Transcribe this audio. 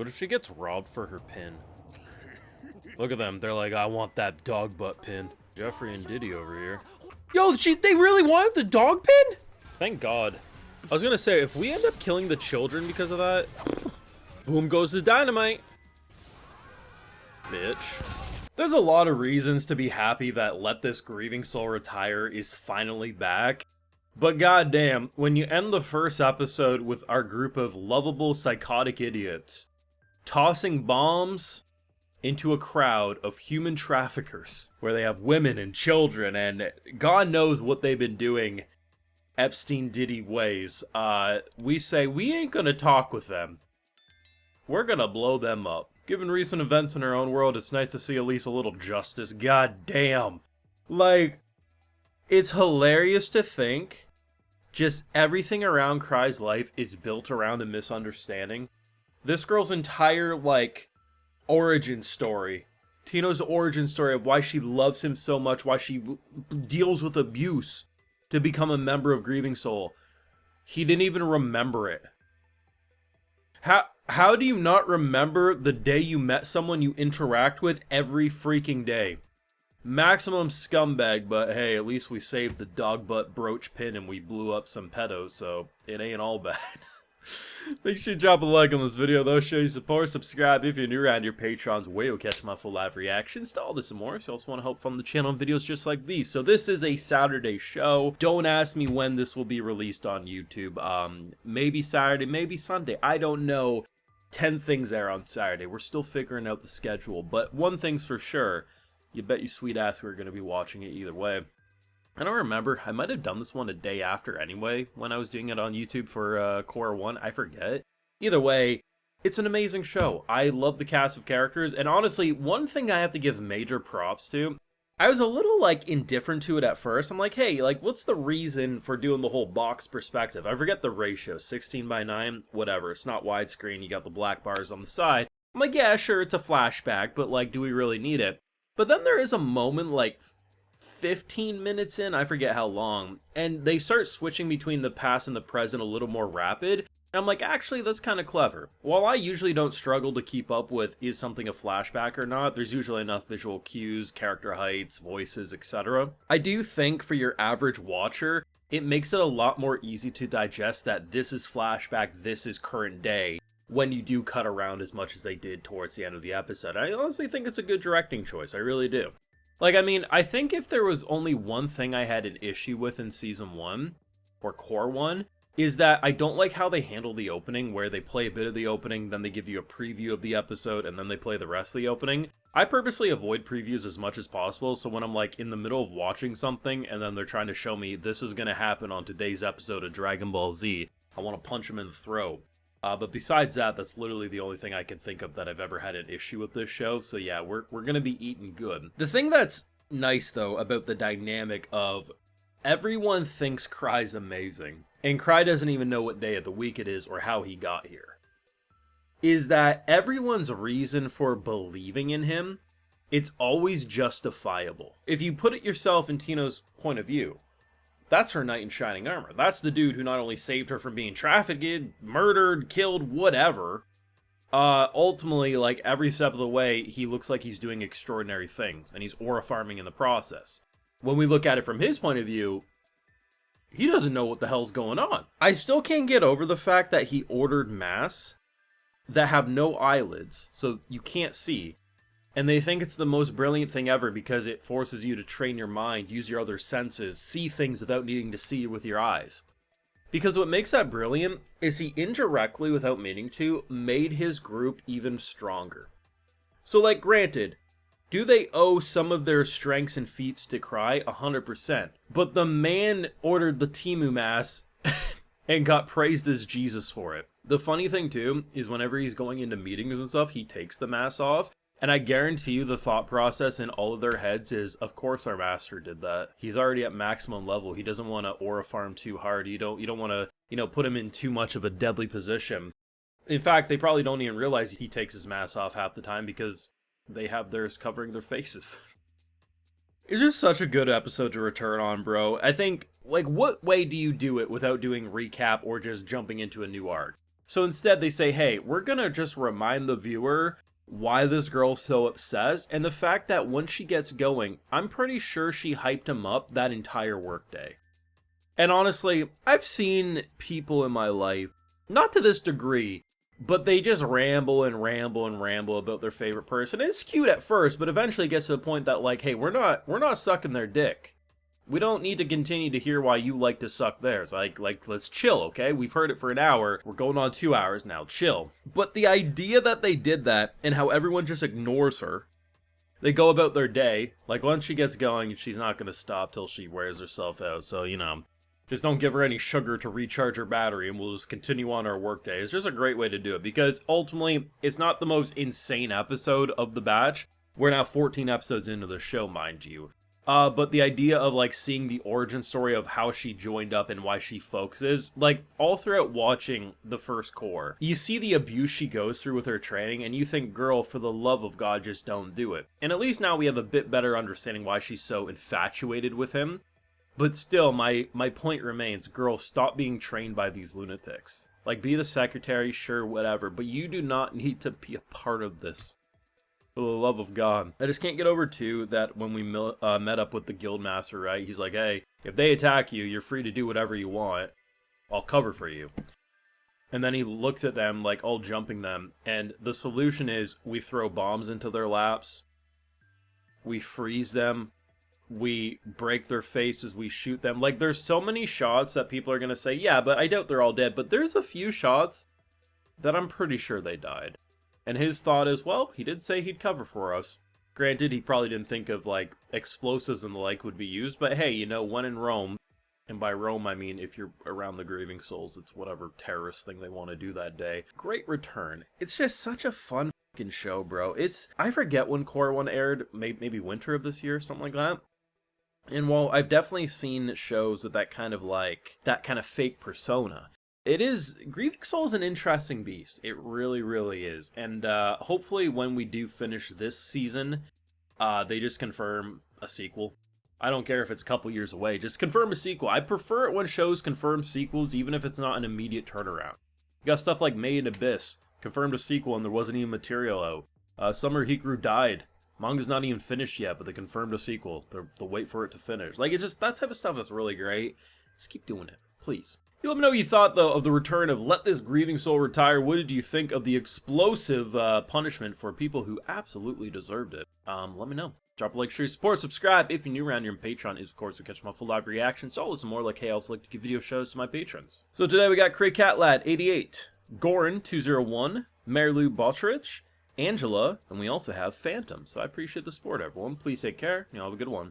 What if she gets robbed for her pin? Look at them. They're like, I want that dog butt pin. Jeffrey and Diddy over here. Yo, they really wanted the dog pin? Thank God. I was gonna say, if we end up killing the children because of that, boom goes the dynamite. Bitch. There's a lot of reasons to be happy that Let This Grieving Soul Retire is finally back. But goddamn, when you end the first episode with our group of lovable psychotic idiots tossing bombs into a crowd of human traffickers where they have women and children and God knows what they've been doing Epstein Diddy ways, we say we ain't gonna talk with them. We're gonna blow them up. Given recent events in our own world, it's nice to see at least a little justice. God damn. Like, it's hilarious to think just everything around Cry's life is built around a misunderstanding. This girl's entire, like, origin story, Tino's origin story of why she loves him so much, why she deals with abuse to become a member of Grieving Soul. He didn't even remember it. How do you not remember the day you met someone you interact with every freaking day? Maximum scumbag, but hey, at least we saved the dog butt brooch pin and we blew up some pedos, so it ain't all bad. Make sure you drop a like on this video though, show your support, subscribe if you're new around your Patrons, where you'll catch my full live reactions to all this and more. If you also want to help fund the channel and videos just like these. So this is a Saturday show. Don't ask me when this will be released on YouTube. Maybe Saturday, maybe Sunday, I don't know. 10 things there on Saturday. We're still figuring out the schedule, but one thing's for sure, you bet you sweet ass we're going to be watching it either way. I don't remember. I might have done this one a day after anyway, when I was doing it on YouTube for Core 1. I forget. Either way, it's an amazing show. I love the cast of characters, and honestly, one thing I have to give major props to, I was a little, like, indifferent to it at first. I'm like, hey, like, what's the reason for doing the whole box perspective? I forget the ratio, 16:9, whatever. It's not widescreen, you got the black bars on the side. I'm like, yeah, sure, it's a flashback, but, like, do we really need it? But then there is a moment, like, 15 minutes in, I forget how long, and they start switching between the past and the present a little more rapid. And I'm like, actually, that's kind of clever. While I usually don't struggle to keep up with is something a flashback or not, there's usually enough visual cues, character heights, voices, etc. I do think for your average watcher, it makes it a lot more easy to digest that this is flashback, this is current day, when you do cut around as much as they did towards the end of the episode. I honestly think it's a good directing choice, I really do. Like, I mean, I think if there was only one thing I had an issue with in Season 1, or Core 1, is that I don't like how they handle the opening, where they play a bit of the opening, then they give you a preview of the episode, and then they play the rest of the opening. I purposely avoid previews as much as possible, so when I'm, like, in the middle of watching something, and then they're trying to show me this is gonna happen on today's episode of Dragon Ball Z, I want to punch them in the throat. But besides that, that's literally the only thing I can think of that I've ever had an issue with this show, so yeah, we're gonna be eating good. The thing that's nice, though, about the dynamic of everyone thinks Cry's amazing, and Cry doesn't even know what day of the week it is or how he got here, is that everyone's reason for believing in him, it's always justifiable. If you put it yourself in Tino's point of view, that's her knight in shining armor. That's the dude who not only saved her from being trafficked, murdered, killed, whatever. Ultimately, like, every step of the way, he looks like he's doing extraordinary things, and he's aura farming in the process. When we look at it from his point of view, he doesn't know what the hell's going on. I still can't get over the fact that he ordered masks that have no eyelids, so you can't see. And they think it's the most brilliant thing ever because it forces you to train your mind, use your other senses, see things without needing to see with your eyes. Because what makes that brilliant is he indirectly, without meaning to, made his group even stronger. So, like, granted, do they owe some of their strengths and feats to Cry? 100%. But the man ordered the Timu mask and got praised as Jesus for it. The funny thing, too, is whenever he's going into meetings and stuff, he takes the mask off. And I guarantee you the thought process in all of their heads is, of course our master did that. He's already at maximum level. He doesn't want to aura farm too hard. You don't want to, put him in too much of a deadly position. In fact, they probably don't even realize he takes his mask off half the time because they have theirs covering their faces. It's just such a good episode to return on, bro. I think, like, what way do you do it without doing recap or just jumping into a new arc? So instead they say, hey, we're gonna just remind the viewer why this girl's so obsessed, and the fact that once she gets going, I'm pretty sure she hyped him up that entire workday. And honestly, I've seen people in my life, not to this degree, but they just ramble and ramble and ramble about their favorite person. It's cute at first, but eventually it gets to the point that, like, hey, we're not sucking their dick. We don't need to continue to hear why you like to suck theirs. Like, let's chill, okay? We've heard it for an hour. We're going on 2 hours now. Chill. But the idea that they did that and how everyone just ignores her, they go about their day. Like, once she gets going, she's not going to stop till she wears herself out. So, you know, just don't give her any sugar to recharge her battery and we'll just continue on our workday. It's just a great way to do it because ultimately, it's not the most insane episode of the batch. We're now 14 episodes into the show, mind you. But the idea of, like, seeing the origin story of how she joined up and why she focuses, like, all throughout watching the first core, you see the abuse she goes through with her training, and you think, girl, for the love of God, just don't do it. And at least now we have a bit better understanding why she's so infatuated with him. But still, my point remains, girl, stop being trained by these lunatics. Like, be the secretary, sure, whatever, but you do not need to be a part of this. For the love of God. I just can't get over, too, that when we met up with the Guildmaster, right, he's like, hey, if they attack you, you're free to do whatever you want. I'll cover for you. And then he looks at them, like, all jumping them, and the solution is we throw bombs into their laps, we freeze them, we break their faces, we shoot them. Like, there's so many shots that people are going to say, yeah, but I doubt they're all dead, but there's a few shots that I'm pretty sure they died. And his thought is, well, he did say he'd cover for us. Granted, he probably didn't think of, like, explosives and the like would be used, but hey, you know, when in Rome, and by Rome I mean if you're around the Grieving Souls, it's whatever terrorist thing they want to do that day. Great return. It's just such a fun fucking show, bro. I forget when Core 1 aired, maybe winter of this year, something like that. And while I've definitely seen shows with that kind of fake persona, Grieving Soul is an interesting beast. It really, really is. And hopefully when we do finish this season, they just confirm a sequel. I don't care if it's a couple years away. Just confirm a sequel. I prefer it when shows confirm sequels, even if it's not an immediate turnaround. You got stuff like Made in Abyss. Confirmed a sequel and there wasn't even material out. Summer Hikaru died. Manga's not even finished yet, but they confirmed a sequel. They'll wait for it to finish. Like, it's just that type of stuff that's really great. Just keep doing it, please. You let me know what you thought, though, of the return of Let This Grieving Soul Retire. What did you think of the explosive punishment for people who absolutely deserved it? Let me know. Drop a like, share, support, subscribe. If you're new around here, and Patreon is, of course, to catch my full live reactions. So all this and more, like, hey, I also like to give video shows to my patrons. So today we got Cray Catlad 88, Goran 201, Marilu Botrich, Angela, and we also have Phantom. So I appreciate the support, everyone. Please take care, and y'all have a good one.